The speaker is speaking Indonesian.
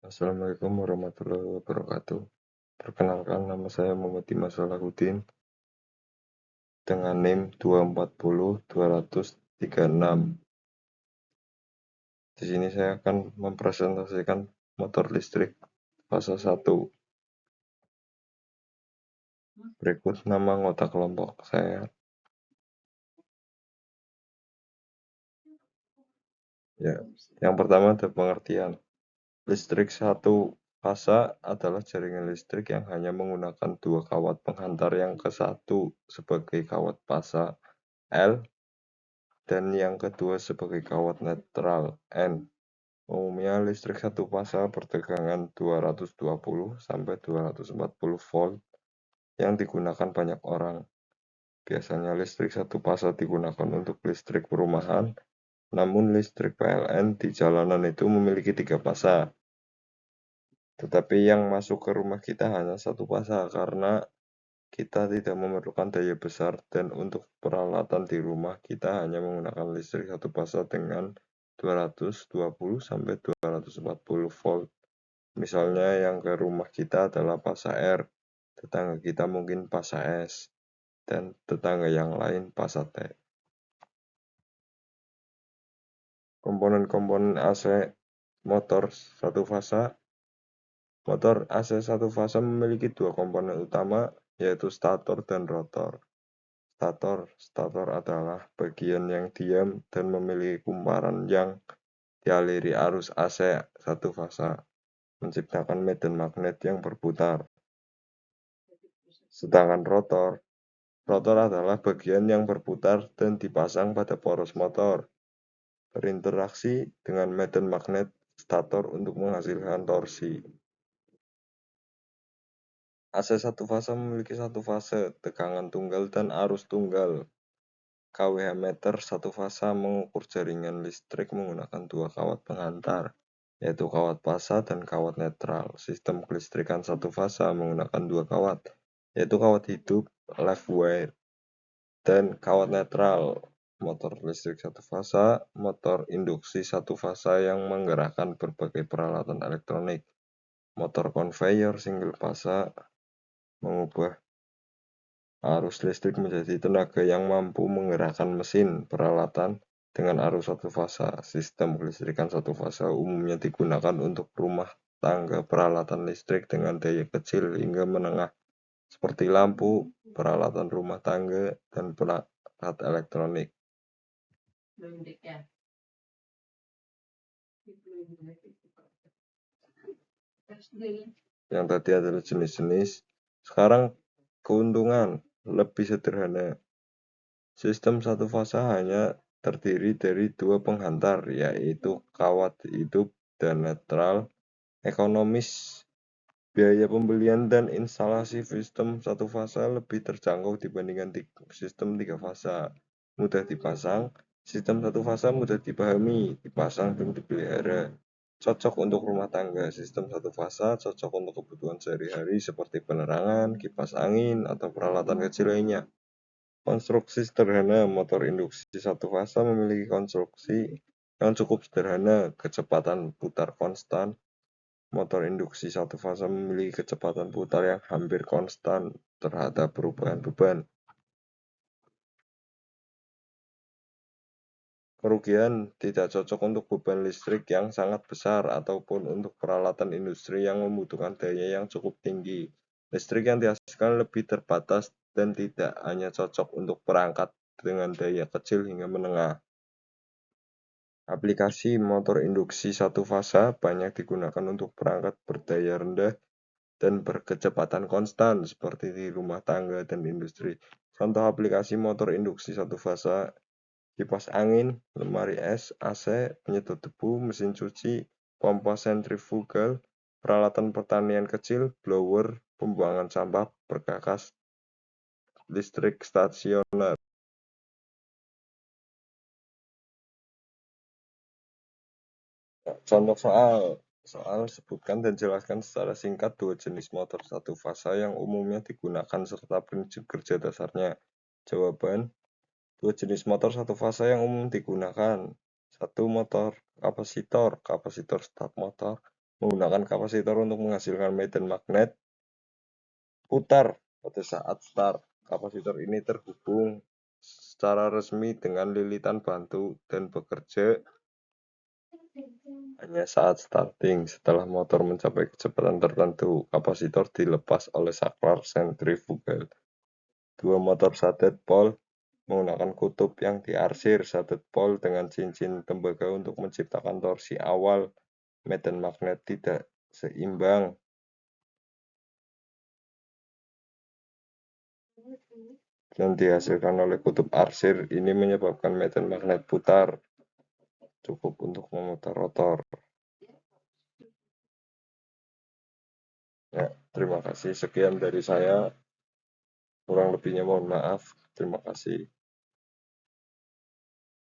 Assalamualaikum warahmatullahi wabarakatuh. Perkenalkan, nama saya Muhammad Dimas Salahuddin dengan NIM 240236. Di sini saya akan mempresentasikan motor listrik fase 1. Berikut nama anggota kelompok saya. Ya, yang pertama ada pengertian. Listrik satu fase adalah jaringan listrik yang hanya menggunakan dua kawat penghantar yang ke satu sebagai kawat fase L dan yang kedua sebagai kawat netral N. Umumnya listrik satu fase bertegangan 220 sampai 240 volt yang digunakan banyak orang. Biasanya listrik satu fase digunakan untuk listrik perumahan, namun listrik PLN di jalanan itu memiliki 3 fase. Tetapi yang masuk ke rumah kita hanya satu fase karena kita tidak memerlukan daya besar dan untuk peralatan di rumah kita hanya menggunakan listrik satu fase dengan 220 sampai 240 volt. Misalnya yang ke rumah kita adalah fase R, tetangga kita mungkin fase S, dan tetangga yang lain fase T. Komponen-komponen AC motor satu fase. Motor AC satu fase memiliki dua komponen utama, yaitu stator dan rotor. Stator adalah bagian yang diam dan memiliki kumparan yang dialiri arus AC satu fase, menciptakan medan magnet yang berputar. Sedangkan rotor adalah bagian yang berputar dan dipasang pada poros motor, berinteraksi dengan medan magnet stator untuk menghasilkan torsi. AC satu fase memiliki satu fase, tegangan tunggal dan arus tunggal. kWh meter satu fase mengukur jaringan listrik menggunakan dua kawat penghantar, yaitu kawat fase dan kawat netral. Sistem kelistrikan satu fase menggunakan dua kawat, yaitu kawat hidup live wire dan kawat netral. Motor listrik satu fase, motor induksi satu fase yang menggerakkan berbagai peralatan elektronik. Motor conveyor single fase mengubah arus listrik menjadi tenaga yang mampu menggerakkan mesin peralatan dengan arus satu fase. Sistem kelistrikan satu fase umumnya digunakan untuk rumah tangga peralatan listrik dengan daya kecil hingga menengah, seperti lampu, peralatan rumah tangga, dan perangkat elektronik. Yang tadi adalah jenis-jenis. Sekarang keuntungan lebih sederhana. Sistem satu fase hanya terdiri dari dua penghantar, yaitu kawat hidup dan netral. Ekonomis. Biaya pembelian dan instalasi sistem satu fase lebih terjangkau dibandingkan sistem tiga fase. Mudah dipasang. Sistem satu fase mudah dipahami, dipasang dan dipelihara. Cocok untuk rumah tangga. Sistem satu fase cocok untuk kebutuhan sehari-hari seperti penerangan, kipas angin, atau peralatan kecil lainnya. Konstruksi sederhana. Motor induksi satu fase memiliki konstruksi yang cukup sederhana, kecepatan putar konstan. Motor induksi satu fase memiliki kecepatan putar yang hampir konstan terhadap perubahan beban. Kerugian tidak cocok untuk beban listrik yang sangat besar ataupun untuk peralatan industri yang membutuhkan daya yang cukup tinggi. Listrik yang dihasilkan lebih terbatas dan tidak hanya cocok untuk perangkat dengan daya kecil hingga menengah. Aplikasi motor induksi satu fase banyak digunakan untuk perangkat berdaya rendah dan berkecepatan konstan seperti di rumah tangga dan industri. Contoh aplikasi motor induksi satu fase: kipas angin, lemari es, AC, penyedot debu, mesin cuci, pompa sentrifugal, peralatan pertanian kecil, blower, pembuangan sampah, perkakas listrik stasioner. Contoh soal sebutkan dan jelaskan secara singkat dua jenis motor satu fase yang umumnya digunakan serta prinsip kerja dasarnya. Jawaban: dua jenis motor satu fase yang umum digunakan. Satu, motor kapasitor start motor. menggunakan kapasitor untuk menghasilkan medan magnet putar pada saat start. Kapasitor ini terhubung secara resmi dengan lilitan bantu dan bekerja hanya saat starting. Setelah motor mencapai kecepatan tertentu, kapasitor dilepas oleh saklar sentrifugal. Dua motor shaded pole menggunakan kutub yang diarsir shaded pole dengan cincin tembaga untuk menciptakan torsi awal medan magnet tidak seimbang. Yang dihasilkan oleh kutub arsir ini menyebabkan medan magnet putar, cukup untuk memutar rotor. Ya, terima kasih. Sekian dari saya. Kurang lebihnya mohon maaf. Terima kasih.